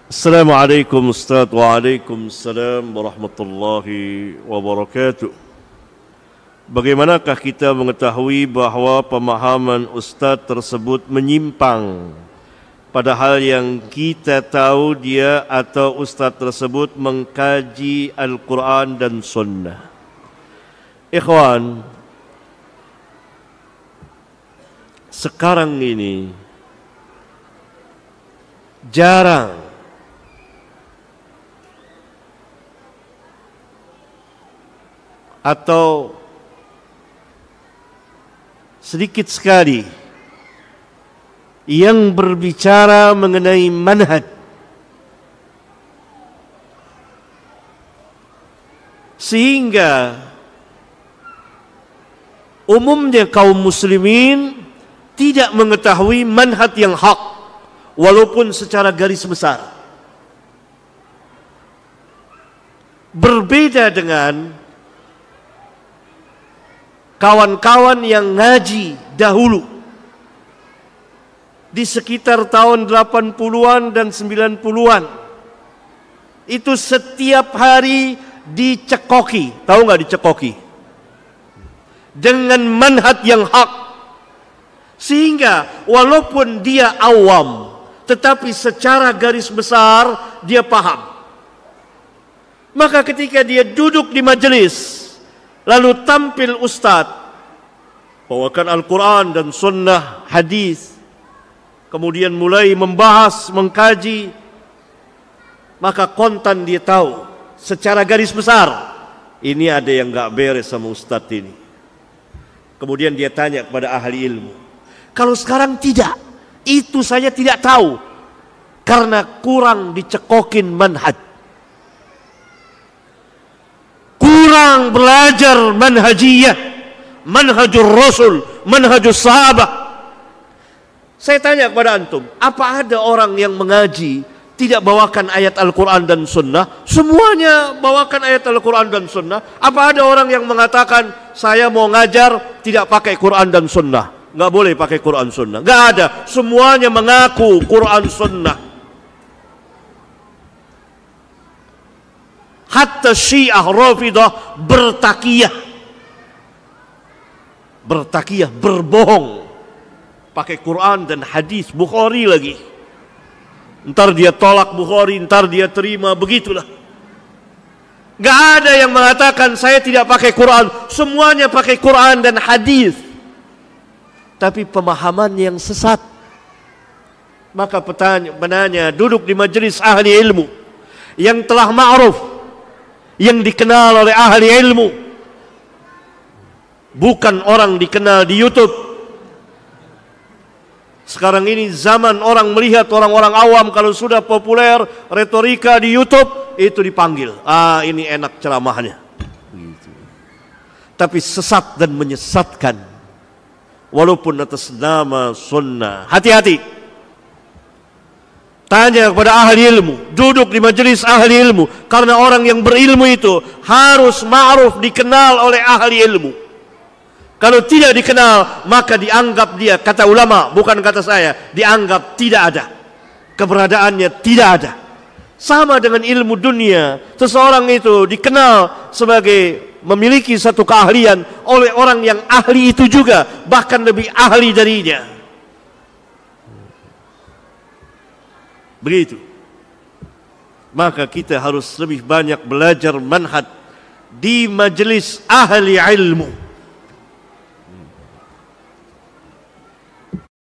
Assalamualaikum Ustaz. Waalaikumsalam warahmatullahi wabarakatuh. Bagaimanakah kita mengetahui bahawa pemahaman Ustaz tersebut menyimpang, padahal yang kita tahu dia atau Ustaz tersebut mengkaji Al-Quran dan Sunnah? Ikhwan, sekarang ini jarang atau sedikit sekali yang berbicara mengenai manhaj, sehingga umumnya kaum muslimin tidak mengetahui manhaj yang hak, walaupun secara garis besar. Berbeda dengan kawan-kawan yang ngaji dahulu di sekitar tahun 80-an dan 90-an. Itu setiap hari dicekoki, tahu nggak dicekoki? Dengan manhaj yang hak. Sehingga walaupun dia awam, tetapi secara garis besar dia paham. Maka ketika dia duduk di majelis, lalu tampil ustaz, bawakan Al-Quran dan Sunnah, hadis, kemudian mulai membahas, mengkaji, maka kontan dia tahu secara garis besar, ini ada yang gak beres sama ustaz ini. Kemudian dia tanya kepada ahli ilmu. Kalau sekarang tidak, itu saya tidak tahu, karena kurang dicekokin manhaj, kurang belajar manhajiyah, manhajur rasul, manhajus sahabat. Saya tanya kepada antum, apa ada orang yang mengaji tidak bawakan ayat Al-Quran dan Sunnah? Semuanya bawakan ayat Al-Quran dan Sunnah. Apa ada orang yang mengatakan, saya mau ngajar tidak pakai Quran dan Sunnah? Nggak boleh pakai Quran Sunnah. Nggak ada. Semuanya mengaku Quran Sunnah. Hatta Syiah Rafidah bertakiyah, berbohong, pakai Quran dan hadis Bukhari lagi. Ntar dia tolak Bukhari, ntar dia terima, begitulah. Gak ada yang mengatakan saya tidak pakai Quran, semuanya pakai Quran dan hadis. Tapi pemahaman yang sesat. Maka penanya duduk di majelis ahli ilmu yang telah ma'ruf, yang dikenal oleh ahli ilmu, bukan orang dikenal di YouTube. Sekarang ini zaman orang melihat orang-orang awam kalau sudah populer retorika di YouTube, itu dipanggil, ini enak ceramahnya gitu. Tapi sesat dan menyesatkan, walaupun atas nama sunnah. Hati-hati. Tanya kepada ahli ilmu, duduk di majelis ahli ilmu, karena orang yang berilmu itu harus ma'ruf, dikenal oleh ahli ilmu. Kalau tidak dikenal, maka dianggap dia, kata ulama, bukan kata saya, dianggap tidak ada, keberadaannya tidak ada. Sama dengan ilmu dunia, seseorang itu dikenal sebagai memiliki satu keahlian oleh orang yang ahli itu juga, bahkan lebih ahli darinya. Begitu. Maka kita harus lebih banyak belajar manhaj di majelis ahli ilmu.